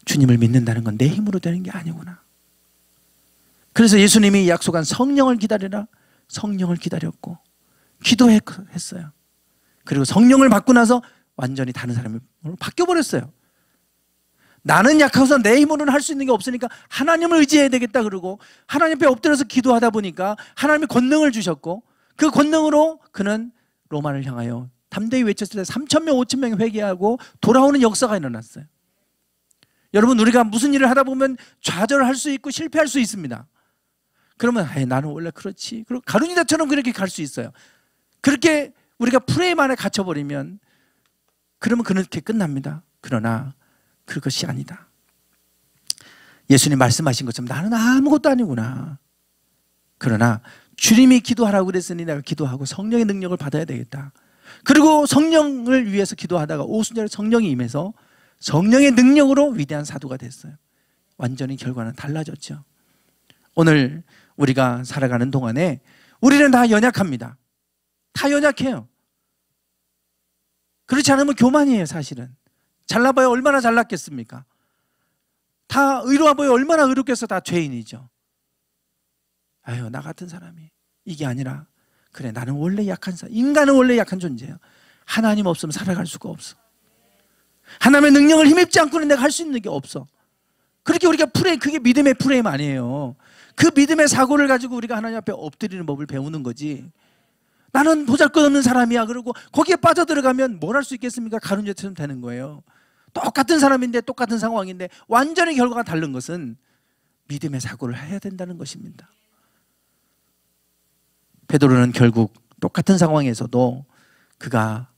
주님을 믿는다는 건 내 힘으로 되는 게 아니구나. 그래서 예수님이 약속한 성령을 기다리라. 성령을 기다렸고 기도했어요. 그리고 성령을 받고 나서 완전히 다른 사람으로 바뀌어버렸어요. 나는 약해서 내 힘으로는 할 수 있는 게 없으니까 하나님을 의지해야 되겠다 그러고, 하나님 앞에 엎드려서 기도하다 보니까 하나님이 권능을 주셨고, 그 권능으로 그는 로마를 향하여 담대히 외쳤을 때 3,000명 5,000명이 회개하고 돌아오는 역사가 일어났어요. 여러분, 우리가 무슨 일을 하다 보면 좌절할 수 있고 실패할 수 있습니다. 그러면 나는 원래 그렇지. 그리고 가룟유다처럼 그렇게 갈 수 있어요. 그렇게 우리가 프레임 안에 갇혀버리면 그러면 그렇게 끝납니다. 그러나 그것이 아니다. 예수님 말씀하신 것처럼 나는 아무것도 아니구나. 그러나 주님이 기도하라고 그랬으니 내가 기도하고 성령의 능력을 받아야 되겠다. 그리고 성령을 위해서 기도하다가 오순절에 성령이 임해서 성령의 능력으로 위대한 사도가 됐어요. 완전히 결과는 달라졌죠. 오늘 우리가 살아가는 동안에 우리는 다 연약합니다. 다 연약해요. 그렇지 않으면 교만이에요. 사실은 잘나봐야 얼마나 잘났겠습니까? 다 의로워봐야 얼마나 의롭겠어. 다 죄인이죠. 아유, 나 같은 사람이. 이게 아니라, 그래, 나는 원래 약한 사람. 인간은 원래 약한 존재야. 하나님 없으면 살아갈 수가 없어. 하나님의 능력을 힘입지 않고는 내가 할 수 있는 게 없어. 그렇게 우리가 그게 믿음의 프레임 아니에요. 그 믿음의 사고를 가지고 우리가 하나님 앞에 엎드리는 법을 배우는 거지. 나는 보잘것없는 사람이야. 그러고 거기에 빠져들어가면 뭘 할 수 있겠습니까? 가룟유다처럼 되는 거예요. 똑같은 사람인데, 똑같은 상황인데 완전히 결과가 다른 것은 믿음의 사고를 해야 된다는 것입니다. 베드로는 결국 똑같은 상황에서도 그가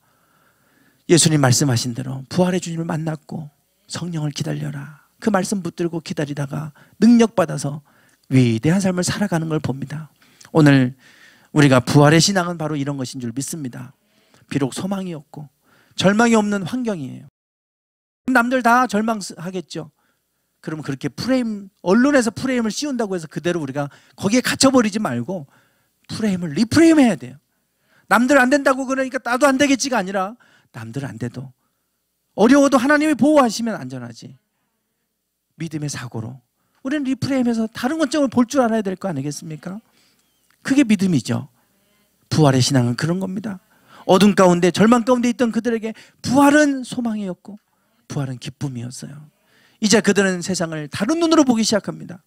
예수님 말씀하신 대로 부활의 주님을 만났고 성령을 기다려라. 그 말씀 붙들고 기다리다가 능력받아서 위대한 삶을 살아가는 걸 봅니다. 오늘 우리가 부활의 신앙은 바로 이런 것인 줄 믿습니다. 비록 소망이 없고 절망이 없는 환경이에요. 남들 다 절망하겠죠. 그러면 그렇게 언론에서 프레임을 씌운다고 해서 그대로 우리가 거기에 갇혀버리지 말고 프레임을 리프레임해야 돼요. 남들 안 된다고 그러니까 나도 안 되겠지가 아니라, 남들 안 돼도 어려워도 하나님이 보호하시면 안전하지. 믿음의 사고로 우리는 리프레임해서 다른 관점을 볼 줄 알아야 될 거 아니겠습니까? 그게 믿음이죠. 부활의 신앙은 그런 겁니다. 어둠 가운데 절망 가운데 있던 그들에게 부활은 소망이었고 부활은 기쁨이었어요. 이제 그들은 세상을 다른 눈으로 보기 시작합니다.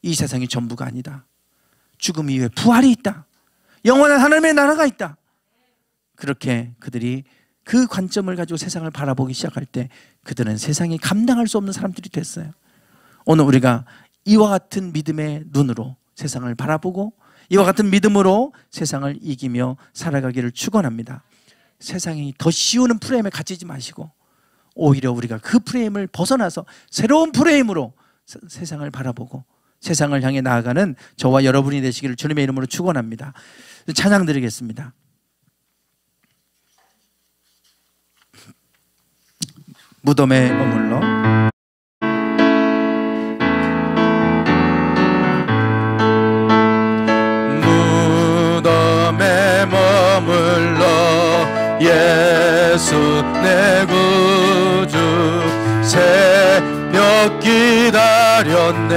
이 세상이 전부가 아니다. 죽음 이후에 부활이 있다. 영원한 하나님의 나라가 있다. 그렇게 그들이 그 관점을 가지고 세상을 바라보기 시작할 때 그들은 세상이 감당할 수 없는 사람들이 됐어요. 오늘 우리가 이와 같은 믿음의 눈으로 세상을 바라보고 이와 같은 믿음으로 세상을 이기며 살아가기를 축원합니다. 세상이 더 씌우는 프레임에 갇히지 마시고 오히려 우리가 그 프레임을 벗어나서 새로운 프레임으로 세상을 바라보고 세상을 향해 나아가는 저와 여러분이 되시기를 주님의 이름으로 축원합니다. 찬양 드리겠습니다. 무덤에 머물러 무덤에 머물러 예수 내 구주 새벽 기다렸네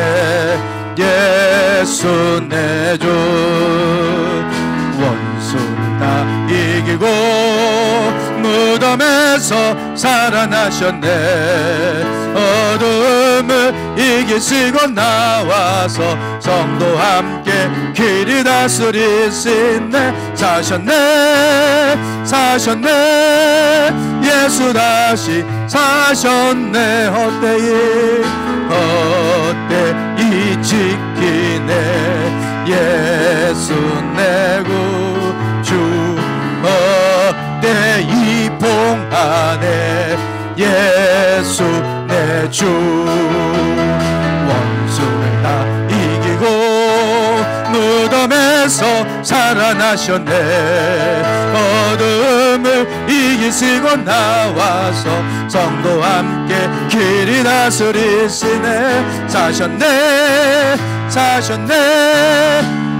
예수 내 주 원수 다 이기고 무덤에서 살아나셨네 어둠을 이기시고 나와서 성도 함께 길이 다스리시네 사셨네 사셨네 예수 다시 사셨네 헛되이 지키네 예수 내 구주 헛되이 봉하네 예수 내 주. 원수를 다 이기고 무덤에서 살아나셨네. 어둠을 이기시고 나와서 성도와 함께 길이 다스리시네. 사셨네 사셨네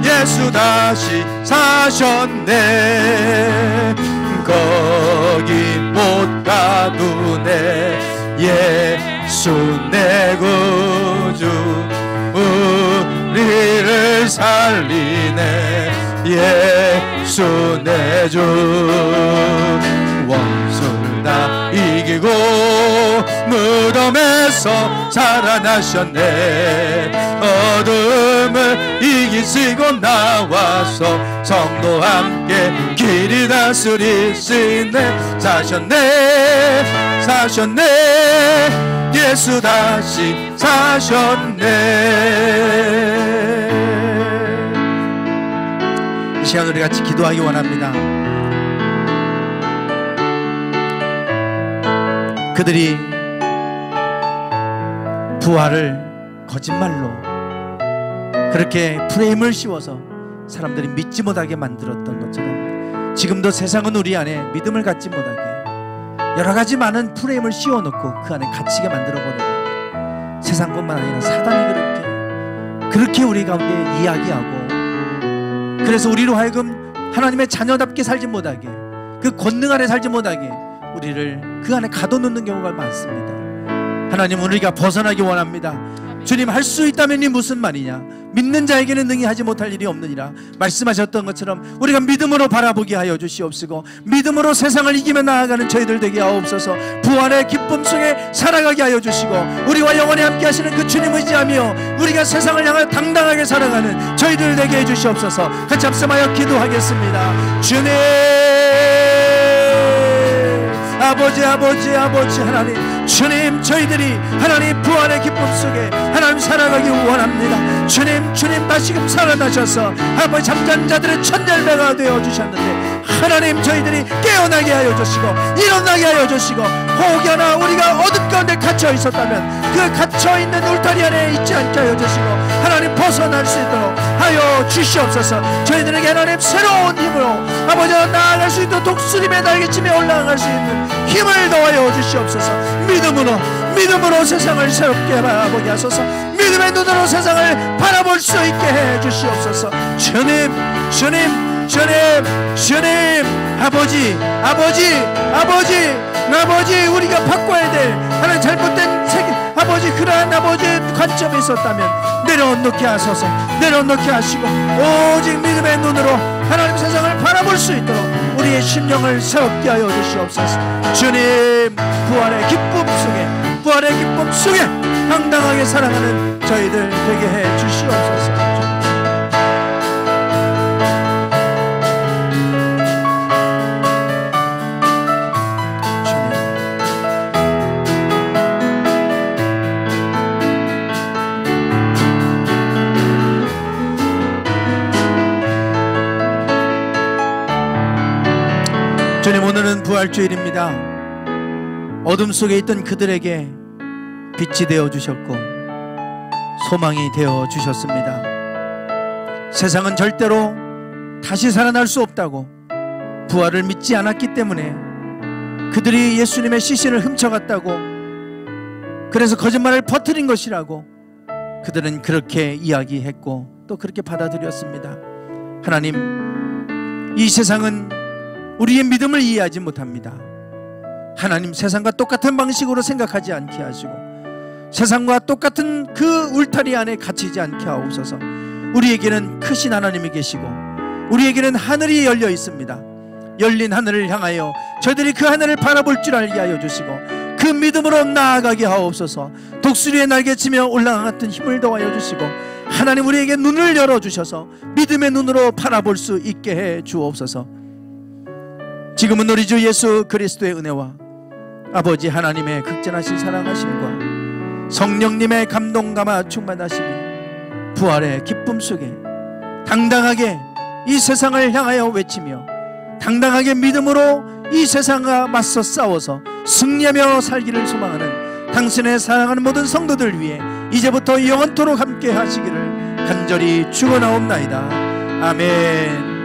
예수 다시 사셨네. 거기 못 가두네. 예수 내 구주 우리를 살리네. 예수 내 주. 원수를 다 이기고 무덤에서 살아나셨네. 어둠을 이기시고 나와서 성도와 함께 길이 다스리시네. 사셨네 사셨네 예수 다시 사셨네. 이 시간 우리 같이 기도하기 원합니다. 그들이 부활을 거짓말로 그렇게 프레임을 씌워서 사람들이 믿지 못하게 만들었던 것처럼 지금도 세상은 우리 안에 믿음을 갖지 못하게 여러 가지 많은 프레임을 씌워놓고 그 안에 갇히게 만들어버리는, 세상뿐만 아니라 사단이 그렇게 우리 가운데 이야기하고, 그래서 우리로 하여금 하나님의 자녀답게 살지 못하게, 그 권능 안에 살지 못하게 우리를 그 안에 가둬놓는 경우가 많습니다. 하나님, 우리가 벗어나기 원합니다. 주님, 할 수 있다면 이 무슨 말이냐, 믿는 자에게는 능히 하지 못할 일이 없느니라 말씀하셨던 것처럼 우리가 믿음으로 바라보게 하여 주시옵시고, 믿음으로 세상을 이기며 나아가는 저희들 되게 하옵소서. 부활의 기쁨 속에 살아가게 하여 주시고, 우리와 영원히 함께 하시는 그 주님 의지하며 우리가 세상을 향하여 당당하게 살아가는 저희들 되게 해 주시옵소서. 같이 합심하여 기도하겠습니다. 주님, 아버지 하나님, 주님, 저희들이 하나님 부활의 기쁨 속에 하나님 살아가기 원합니다. 주님 다시금 살아나셔서 아버지 잠자는 자들의 첫 열매가 되어주셨는데, 하나님 저희들이 깨어나게 하여 주시고 일어나게 하여 주시고, 혹여나 우리가 어둠 가운데 갇혀 있었다면 그 갇혀있는 울타리 안에 있지 않게 하여 주시고 하나님 벗어날 수 있도록 하여 주시옵소서. 저희들에게 하나님 새로운 힘으로 아버지 나아갈 수 있도록 독수림의 날개치며 올라갈 수 있는 힘을 더하여 주시옵소서. 믿음으로 세상을 새롭게 바라보게 하소서. 믿음의 눈으로 세상을 바라볼 수 있게 해 주시옵소서. 주님, 아버지, 우리가 바꿔야 될 하나님 잘못된 세계, 아버지, 그러한 아버지의 관점이 있었다면 내려놓게 하소서. 내려놓게 하시고 오직 믿음의 눈으로 하나님 세상을 바라볼 수 있도록 우리의 심령을 새롭게 하여 주시옵소서. 주님, 부활의 기쁨 속에 당당하게 살아가는 저희들 되게 해 주시옵소서. 주님, 오늘은 부활주일입니다. 어둠 속에 있던 그들에게 빛이 되어 주셨고 소망이 되어 주셨습니다. 세상은 절대로 다시 살아날 수 없다고 부활을 믿지 않았기 때문에 그들이 예수님의 시신을 훔쳐갔다고, 그래서 거짓말을 퍼뜨린 것이라고 그들은 그렇게 이야기했고 또 그렇게 받아들였습니다. 하나님, 이 세상은 우리의 믿음을 이해하지 못합니다. 하나님, 세상과 똑같은 방식으로 생각하지 않게 하시고 세상과 똑같은 그 울타리 안에 갇히지 않게 하옵소서. 우리에게는 크신 하나님이 계시고 우리에게는 하늘이 열려 있습니다. 열린 하늘을 향하여 저희들이 그 하늘을 바라볼 줄 알게 하여 주시고 그 믿음으로 나아가게 하옵소서. 독수리의 날개치며 올라갔던 힘을 더하여 주시고 하나님, 우리에게 눈을 열어주셔서 믿음의 눈으로 바라볼 수 있게 해 주옵소서. 지금은 우리 주 예수 그리스도의 은혜와 아버지 하나님의 극진하신 사랑하심과 성령님의 감동감화 충만하심이 부활의 기쁨 속에 당당하게 이 세상을 향하여 외치며 당당하게 믿음으로 이 세상과 맞서 싸워서 승리하며 살기를 소망하는 당신의 사랑하는 모든 성도들 위해 이제부터 영원토록 함께 하시기를 간절히 축원하옵나이다. 아멘.